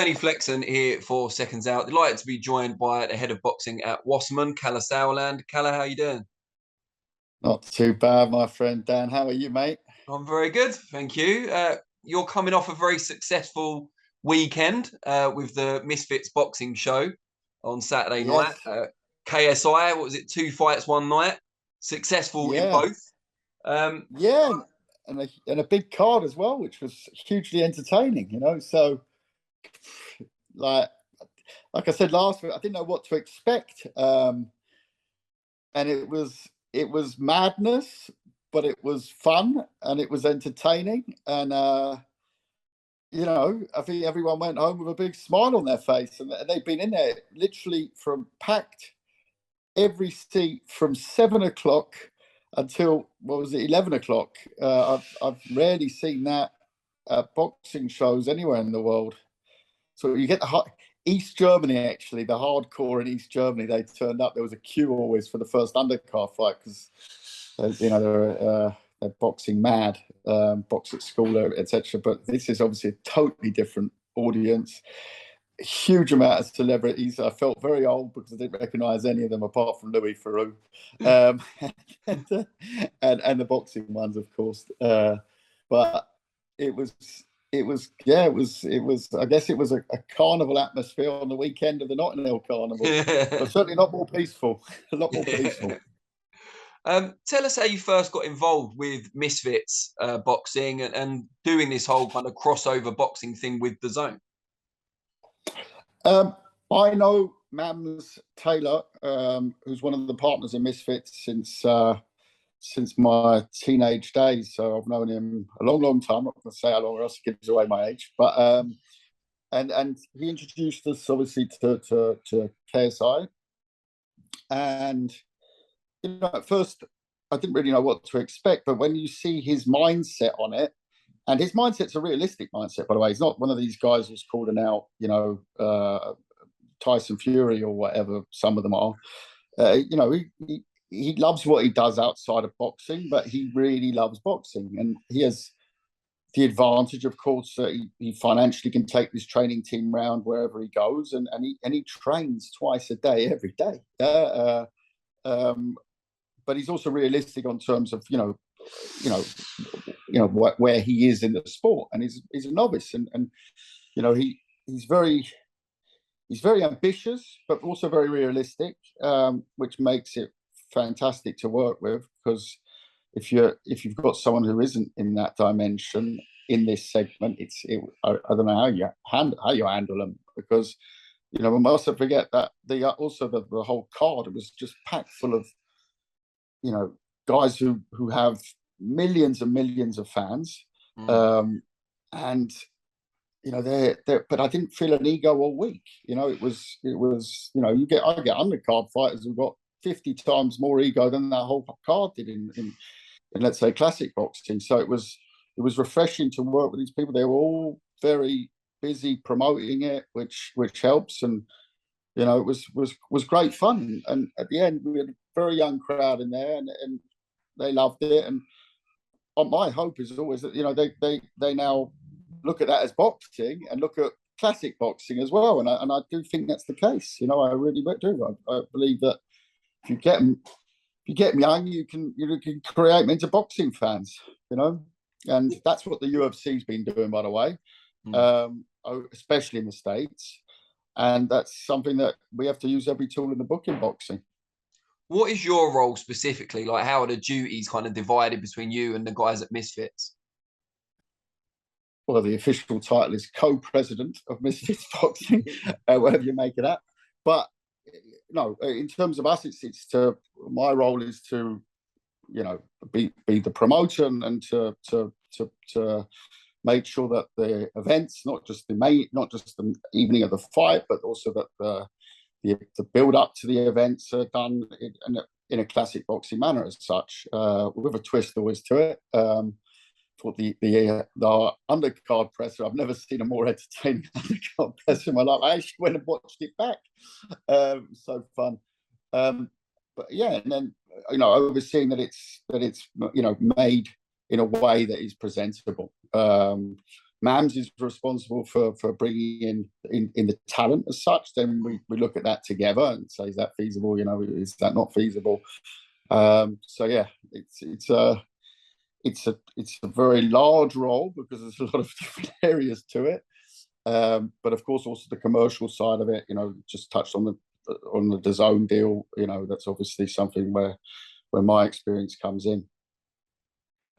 Tony Flexen here for Seconds Out. Delighted to be joined by the head of boxing at Wasserman, Kalle Sauerland. Kalle, how are you doing? Not too bad, my friend Dan. How are you, mate? I'm very good, thank you. You're coming off a very successful weekend with the Misfits Boxing show on Saturday night. Yes. KSI, what was it, 2 fights one night? Successful in Yeah. both. Yeah, and a big card as well, which was hugely entertaining, So, like I said last week, I didn't know what to expect. And it was madness, but it was fun and it was entertaining. And I think everyone went home with a big smile on their face, and they've been in there literally from packed every seat from 7 o'clock until, what was it, 11 o'clock. I've rarely seen that at boxing shows anywhere in the world. So you get East Germany, actually, the hardcore in East Germany, they turned up. There was a queue always for the first undercard fight because, they're boxing mad, box at school, etc. But this is obviously a totally different audience. A huge amount of celebrities. I felt very old because I didn't recognise any of them apart from Louis Theroux, and the boxing ones, of course. But it was. I guess it was a carnival atmosphere on the weekend of the Notting Hill Carnival, but certainly not more peaceful. A lot more peaceful. Tell us how you first got involved with Misfits boxing and doing this whole kind of crossover boxing thing with DAZN. I know Mams Taylor, who's one of the partners in Misfits since my teenage days. So I've known him a long, long time. I'm not going to say how long, or else it gives away my age. But and he introduced us obviously to KSI, and at first I didn't really know what to expect. But when you see his mindset on it, and his mindset's a realistic mindset, by the way. He's not one of these guys who's calling out, Tyson Fury or whatever some of them are. He loves what he does outside of boxing, but he really loves boxing. And he has the advantage, of course, that he financially can take this training team around wherever he goes. And he trains twice a day, every day. But he's also realistic on terms of, where he is in the sport. And he's a novice. And he's very ambitious, but also very realistic, which makes it fantastic to work with. Because if you've got someone who isn't in that dimension in this segment, I don't know how you handle them, because we must not forget that the whole card was just packed full of guys who have millions and millions of fans, and but I didn't feel an ego all week. It was I get undercard fighters who've got 50 times more ego than that whole card did in let's say classic boxing. So it was refreshing to work with these people. They were all very busy promoting it, which helps, and it was great fun. And at the end, we had a very young crowd in there, and they loved it. And my hope is always that they now look at that as boxing and look at classic boxing as well. And I do think that's the case. I really do. I believe that if you get them young, you can create them into boxing fans. And that's what the UFC's been doing, by the way, especially in the States. And that's something that we have to use every tool in the book in boxing. What is your role specifically? Like, how are the duties kind of divided between you and the guys at Misfits? Well, the official title is co-president of Misfits Boxing, whatever you make of that. But no, in terms of us, my role is to, be the promoter and to make sure that the events, not just the evening of the fight, but also that the build up to the events are done in a classic boxing manner as such, with a twist always to it. For the undercard presser, I've never seen a more entertaining undercard presser in my life. I actually went and watched it back. So fun. But yeah, and then overseeing that it's made in a way that is presentable. Mams is responsible for bringing in the talent as such. Then we look at that together and say, is that feasible? You know, is that not feasible? So yeah, it's a very large role because there's a lot of different areas to it. But of course, also the commercial side of it. You know, just touched on the DAZN deal. You know, that's obviously something where my experience comes in.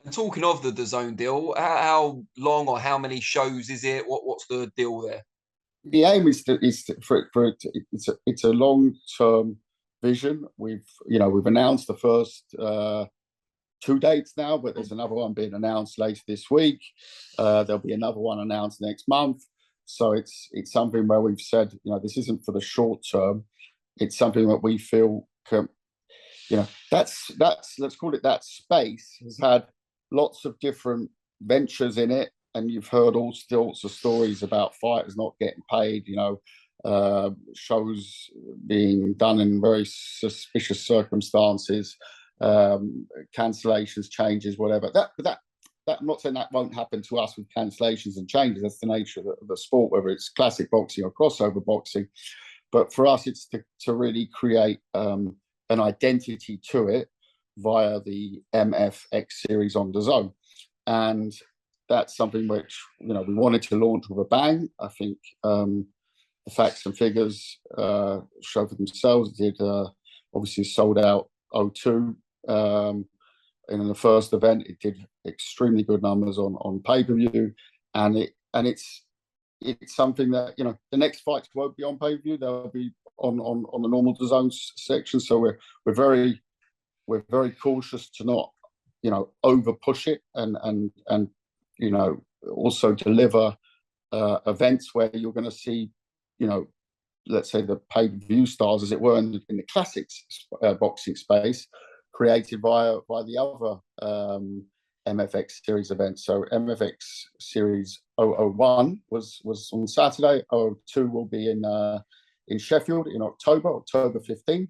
And talking of the DAZN deal, how long or how many shows is it? What's the deal there? The aim is it's a long-term vision. We've announced the first 2 dates now, but there's another one being announced later this week. There'll be another one announced next month. So it's something where we've said, you know, this isn't for the short term. It's something that we feel can, you know, that's let's call it, that space has had lots of different ventures in it, and you've heard all sorts of stories about fighters not getting paid, you know, shows being done in very suspicious circumstances, cancellations, changes, whatever. That I'm not saying that won't happen to us with cancellations and changes. That's the nature of the sport, whether it's classic boxing or crossover boxing. But for us, it's to really create an identity to it via the MFX series on DAZN. And that's something which, you know, we wanted to launch with a bang. I think the facts and figures show for themselves. It did obviously sold out 02. And in the first event, it did extremely good numbers on pay-per-view. And it's something that, you know, the next fights won't be on pay-per-view. They'll be on the normal DAZN section. So we're very cautious to not, you know, over push it and you know, also deliver events where you're going to see, you know, let's say the pay-per-view stars, as it were, in the classics boxing space, created via the other MFX series events. So MFX series 001 was on Saturday. 002 will be in Sheffield in October 15th,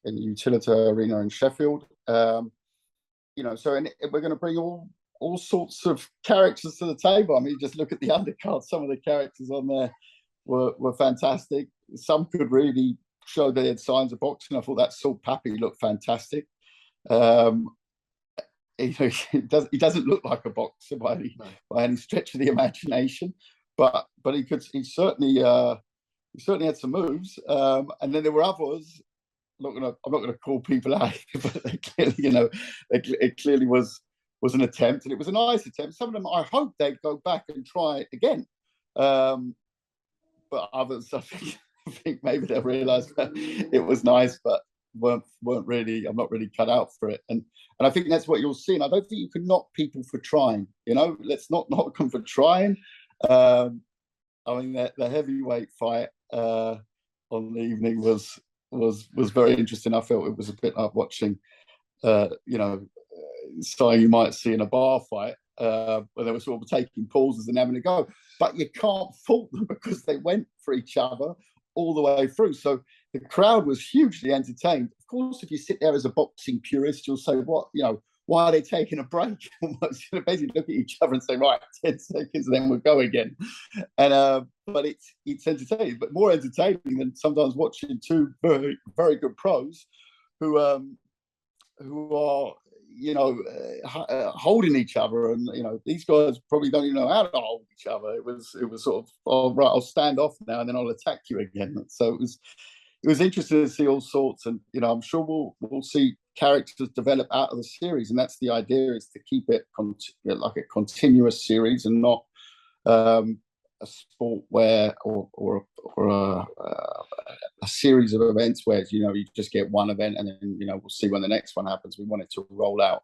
in the Utilita Arena in Sheffield. You know, so we're going to bring all sorts of characters to the table. I mean, just look at the undercard. Some of the characters on there were fantastic. Some could really show they had signs of boxing. I thought that Salt Pappy looked fantastic. He doesn't look like a boxer by any stretch of the imagination, but he certainly had some moves. And then there were others. I'm not going to call people out, but they clearly, you know, it clearly was an attempt, and it was a nice attempt. Some of them, I hope they'd go back and try it again. But others, I think maybe they'll realise that it was nice, but weren't really. I'm not really cut out for it, and I think that's what you'll see. And I don't think you can knock people for trying. You know, let's not knock them for trying. I mean, the heavyweight fight on the evening was very interesting. I felt it was a bit like watching, you know, something you might see in a bar fight, where they were sort of taking pauses and having a go. But you can't fault them because they went for each other all the way through. So the crowd was hugely entertained. Of course, if you sit there as a boxing purist, you'll say, "What, you know, why are they taking a break?" Almost, you know, basically look at each other and say, "Right, 10 seconds, and then we'll go again." And but it's entertaining, but more entertaining than sometimes watching two very, very good pros who are, you know, holding each other. And, you know, these guys probably don't even know how to hold each other. It was sort of, "Oh, right, I'll stand off now and then I'll attack you again." So it was interesting to see all sorts. And, you know, I'm sure we'll see characters develop out of the series. And that's the idea, is to keep it like a continuous series, and not a sport where, or a series of events where, you know, you just get one event and then, you know, we'll see when the next one happens. We want it to roll out.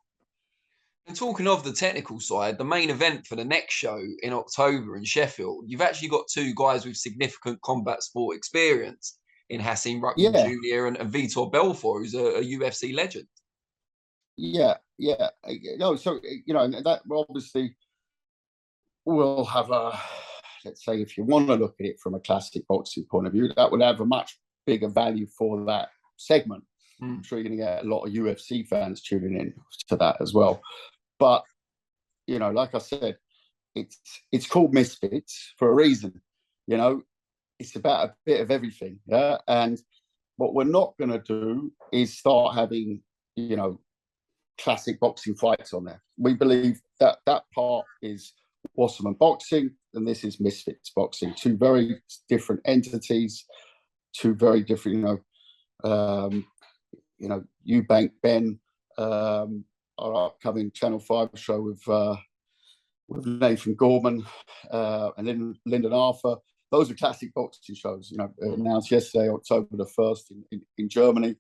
And talking of the technical side, the main event for the next show in October in Sheffield, you've actually got two guys with significant combat sport experience in Hasim Ruckman Jr. and Vitor Belfort, who's a UFC legend. Yeah. No, so, you know, that obviously will have a, let's say, if you want to look at it from a classic boxing point of view, that would have a much bigger value for that segment. I'm sure you're going to get a lot of UFC fans tuning in to that as well. But, you know, like I said, it's called Misfits for a reason. You know, it's about a bit of everything. Yeah, and what we're not going to do is start having, you know, classic boxing fights on there. We believe that that part is Wasserman Boxing, and this is Misfits Boxing. Two very different entities, two very different, Eubank Ben, our upcoming Channel 5 show with Nathan Gorman and Lyndon Arthur. Those are classic boxing shows, you know, announced yesterday, October the 1st in Germany.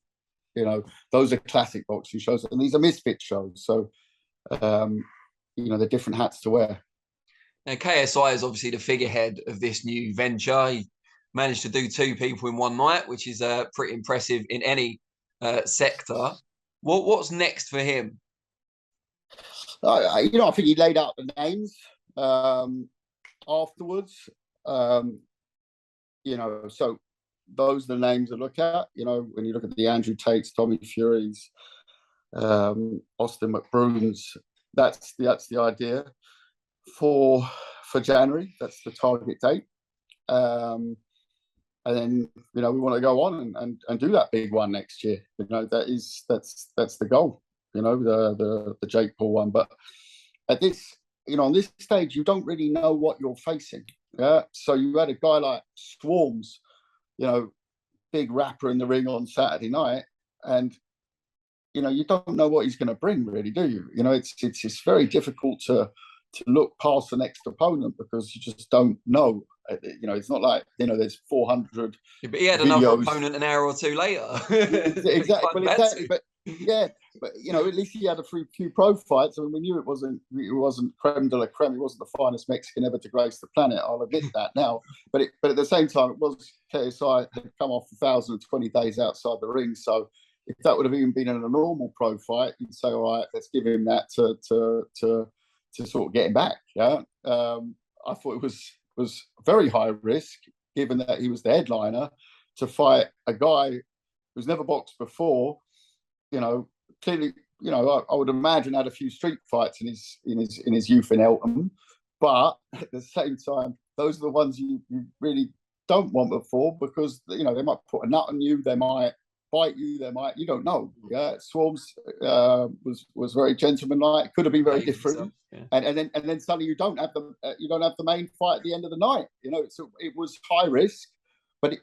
You know, those are classic boxing shows, and these are Misfit shows. So, they're different hats to wear. Now, KSI is obviously the figurehead of this new venture. He managed to do 2 people in one night, which is pretty impressive in any sector. What's next for him? I think he laid out the names afterwards. So those are the names to look at. You know, when you look at the Andrew Tates, Tommy Furies, Austin McBroom's, that's the idea for January. That's the target date. And then, you know, we want to go on and do that big one next year. You know, that's the goal. You know, the Jake Paul one. But at this, you know, on this stage, you don't really know what you're facing. Yeah. So you had a guy like Swarms, you know, big rapper in the ring on Saturday night, and you know, you don't know what he's going to bring, really, do you? You know, it's very difficult to look past the next opponent because you just don't know. You know, it's not like, you know, there's 400. Yeah, but he had another opponent an hour or two later. Exactly. Well, exactly. But yeah, but you know, at least he had a few pro fights. I mean, we knew it wasn't creme de la creme. He wasn't the finest Mexican ever to grace the planet. I'll admit that now. But at the same time, it was KSI had come off 1,020 days outside the ring. So if that would have even been in a normal pro fight, you'd say, all right, let's give him that to sort of get him back. Yeah. I thought it was very high risk, given that he was the headliner, to fight a guy who's never boxed before. You know, clearly, you know, I would imagine had a few street fights in his youth in Eltham, but at the same time, those are the ones you really don't want before, because you know they might put a nut on you, they might bite you, you don't know. Yeah, Swarms was very gentlemanlike. Could have been very different, yeah. and then suddenly you don't have the main fight at the end of the night. You know, it was high risk, but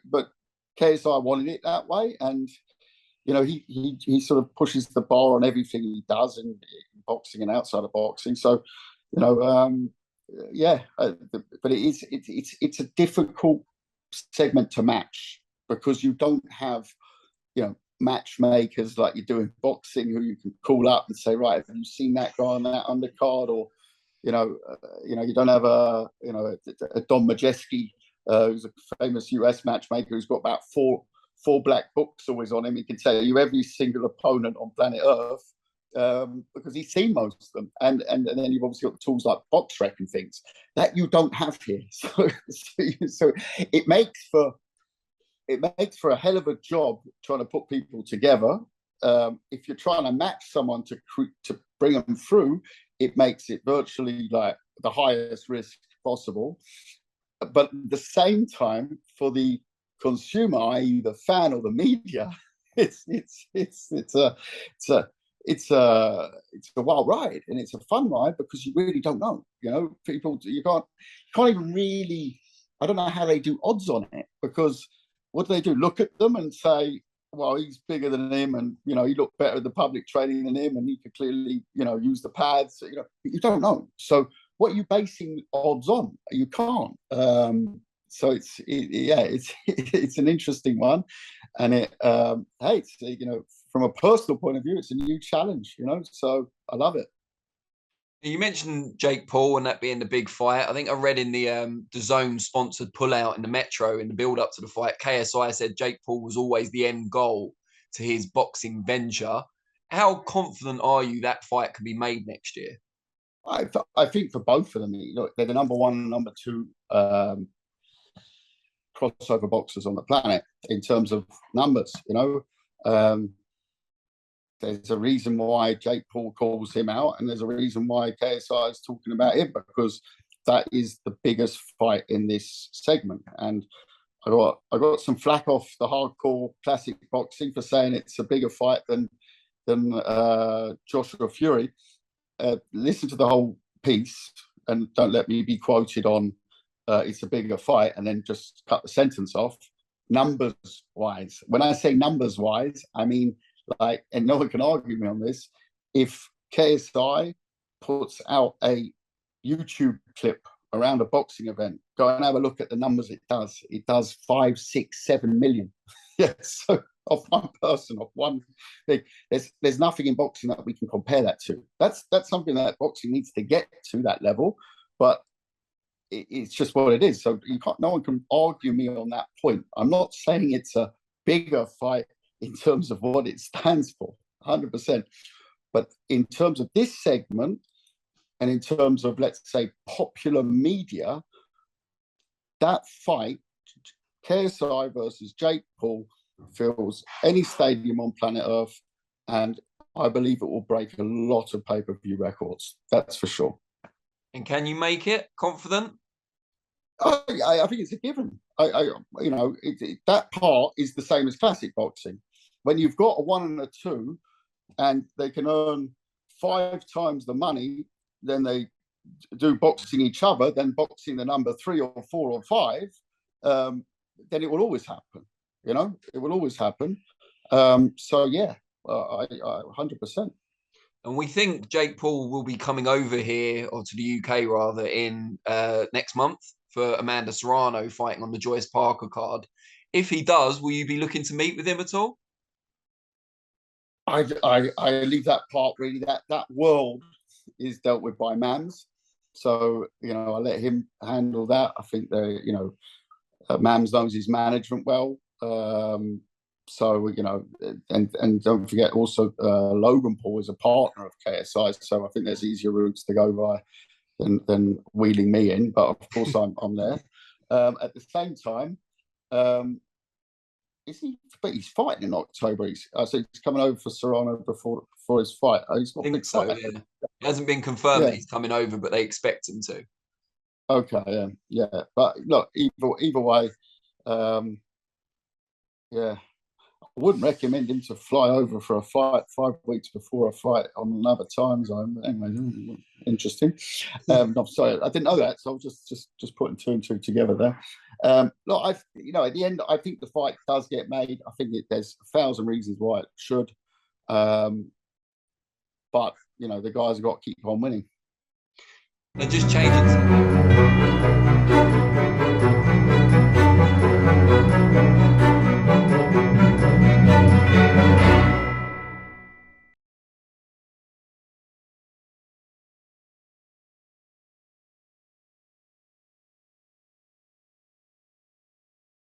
KSI wanted it that way, and you know he sort of pushes the bar on everything he does in boxing and outside of boxing. So you know, but it's a difficult segment to match because you don't have, you know, matchmakers like you do in boxing who you can call up and say, right, have you seen that guy on that undercard? Or you don't have a Don Majeski, who's a famous US matchmaker who's got about four black books always on him. He can tell you every single opponent on planet Earth because he's seen most of them. And then you've obviously got tools like BoxRec and things that you don't have here. So it makes for a hell of a job trying to put people together. If you're trying to match someone to bring them through, it makes it virtually like the highest risk possible. But at the same time, for the consumer, i.e., the fan or the media, it's a wild ride, and it's a fun ride because you really don't know. You know, you can't even really. I don't know how they do odds on it, because what do? Look at them and say, well, he's bigger than him, and you know he looked better at the public training than him, and he could clearly, you know, use the pads. You know, but you don't know. So what are you basing odds on? You can't. So it's an interesting one, and it's you know, from a personal point of view, it's a new challenge. You know, so I love it. You mentioned Jake Paul and that being the big fight. I think I read in the DAZN sponsored pullout in the Metro in the build up to the fight, KSI said Jake Paul was always the end goal to his boxing venture. How confident are you that fight can be made next year? I think for both of them, look, they're the number one, number two crossover boxers on the planet in terms of numbers. You know, there's a reason why Jake Paul calls him out, and there's a reason why KSI is talking about him, because that is the biggest fight in this segment. And I got some flack off the hardcore classic boxing for saying it's a bigger fight than Joshua Fury. Listen to the whole piece and don't let me be quoted on it's a bigger fight and then just cut the sentence off. Numbers wise, when I say numbers wise, I mean, like, and no one can argue me on this, if KSI puts out a YouTube clip around a boxing event, go and have a look at the numbers it does. It does 5, 6, 7 million. Yes, so of one person, of one thing. There's nothing in boxing that we can compare that to. That's something that boxing needs to get to that level, but it's just what it is. So no one can argue me on that point. I'm not saying it's a bigger fight in terms of what it stands for, 100%. But in terms of this segment, and in terms of, let's say, popular media, that fight, KSI versus Jake Paul, fills any stadium on planet Earth, and I believe it will break a lot of pay-per-view records. That's for sure. And can you make it confident? I think it's a given. That part is the same as classic boxing. When you've got a 1 and a 2, and they can earn 5 times the money than they do boxing each other, then boxing the number 3 or 4 or 5, then it will always happen. It will always happen. So yeah, 100%. And we think Jake Paul will be coming over here, or to the UK rather, in next month for Amanda Serrano fighting on the Joyce Parker card. If he does, will you be looking to meet with him at all? I leave that part really. That world is dealt with by Mams, so I let him handle that. I think Mams knows his management well. So and don't forget also Logan Paul is a partner of KSI, so I think there's easier routes to go by than wheeling me in. But of course I'm there. At the same time, but he's fighting in October. He's coming over for Serrano before his fight. He's got a big fight. Yeah. It hasn't been confirmed that he's coming over, but they expect him to. Okay, yeah. But look, either way, yeah, I wouldn't recommend him to fly over for a fight 5 weeks before a fight on another time zone. But anyway, interesting. I'm sorry, I didn't know that, so I was just putting 2 and 2 together there. Look, at the end, I think the fight does get made. I think there's 1,000 reasons why it should, but the guys have got to keep on winning. Now, just changing.